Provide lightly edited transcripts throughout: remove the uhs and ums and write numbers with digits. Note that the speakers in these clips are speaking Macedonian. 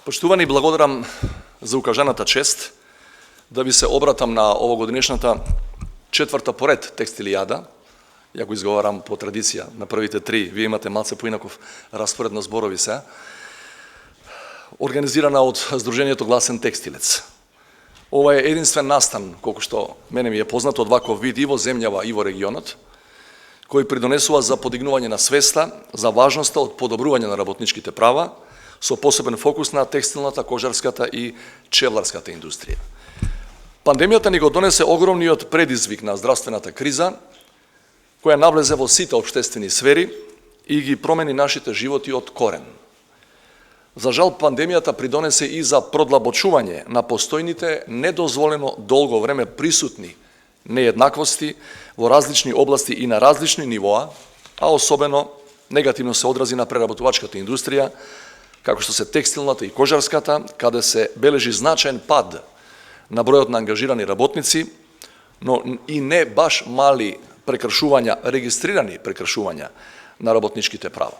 Поштувани, благодарам за укажаната чест да ви се обратам на овогодишната четврта поред текстилијада. Ја го изговарам по традиција на првите три, вие имате малце поинаков распоред на зборови се. Организирана од Сдруженијето Гласен текстилец. Ова е единствен настан, колку што мене ми е познато, од ваков вид и во земјава и во регионот, кој придонесува за подигнување на свеста за важноста од подобрување на работничките права, со посебен фокус на текстилната, кожарската и чевларската индустрија. Пандемијата ни го донесе огромниот предизвик на здравствената криза, која навлезе во сите општествени сфери и ги промени нашите животи од корен. За жал, пандемијата придонесе и за продлабочување на постојните недозволено долго време присутни нееднаквости во различни области и на различни нивоа, а особено негативно се одрази на преработувачката индустрија, како што се текстилната и кожарската, каде се бележи значаен пад на бројот на ангажирани работници, но и не баш мали прекршувања, регистрирани прекршувања на работничките права.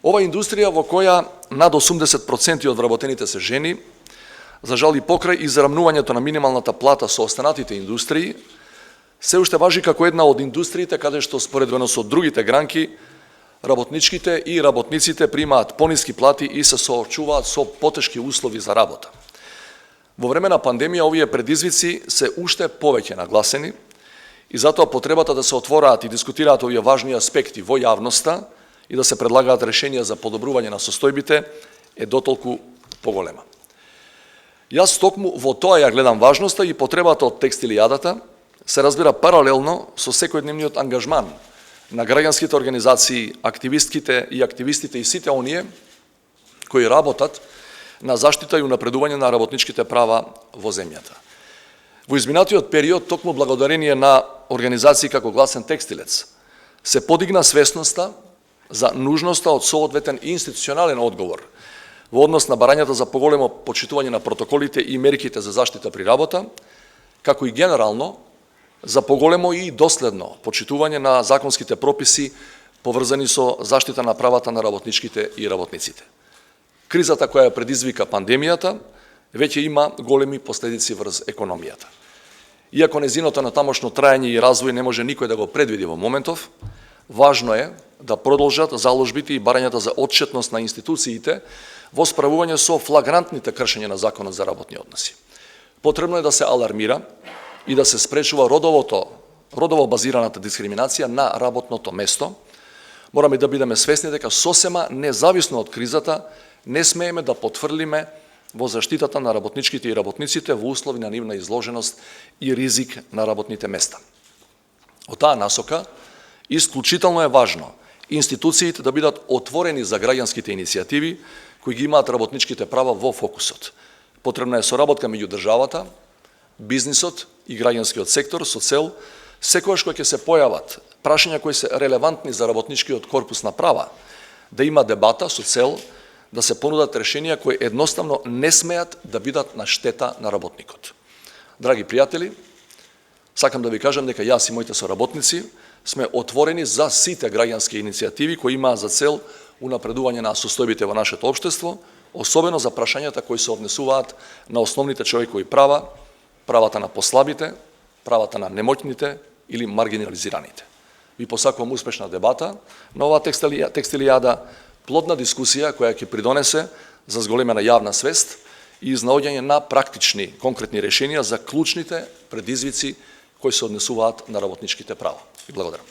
Ова индустрија во која над 80% од вработените се жени, за жал и покрај израмнувањето на минималната плата со останатите индустрии, се уште важи како една од индустриите каде што споредбено со другите гранки, работничките и работниците примаат пониски плати и се соочуваат со потешки услови за работа. Во време на пандемија овие предизвици се уште повеќе нагласени и затоа потребата да се отвораат и дискутираат овие важни аспекти во јавноста и да се предлагаат решенија за подобрување на состојбите е дотолку поголема. Јас токму во тоа ја гледам важноста и потребата од текстилијадата се разбира паралелно со секојдневниот ангажман на граѓанските организации, активистките и активистите и сите оние кои работат на заштита и унапредување на работничките права во земјата. Во изминатиот период, токму благодарение на организации како Гласен текстилец, се подигна свесноста за нужноста од соодветен институционален одговор во однос на барањата за поголемо почитување на протоколите и мерките за заштита при работа, како и генерално за поголемо и доследно почитување на законските прописи поврзани со заштита на правата на работничките и работниците. Кризата која предизвика пандемијата веќе има големи последици врз економијата. Иако незиното натамошно траење и развој не може никој да го предвиди во моментов, важно е да продолжат заложбите и барањата за отчетност на институциите во справување со флагрантните кршења на Законот за работни односи. Потребно е да се алармира и да се спречува родово базираната дискриминација на работното место. Мораме да бидеме свесни дека сосема независно од кризата не смееме да потврлиме во заштитата на работничките и работниците во услови на нивна изложеност и ризик на работните места. Од таа насока, исклучително е важно институциите да бидат отворени за граѓанските иницијативи кои ги имаат работничките права во фокусот. Потребна е соработка меѓу државата, бизнисот и граѓанскиот сектор со цел секогаш кога ќе се појават прашања кои се релевантни за работничкиот корпус на права, да има дебата со цел да се понудат решенија кои едноставно не смеат да бидат на штета на работникот. Драги пријатели, сакам да ви кажам дека јас и моите соработници сме отворени за сите граѓански иницијативи кои имаат за цел унапредување на состојбите во нашето општество, особено за прашањата кои се однесуваат на основните човекови права, правата на послабите, правата на немотните или маргинализираните. Ви посакувам успешна дебата на оваа текстилијада, плодна дискусија која ќе придонесе за зголемена јавна свест и изнаоѓање на практични, конкретни решенија за клучните предизвици кои се однесуваат на работничките права. И благодарам.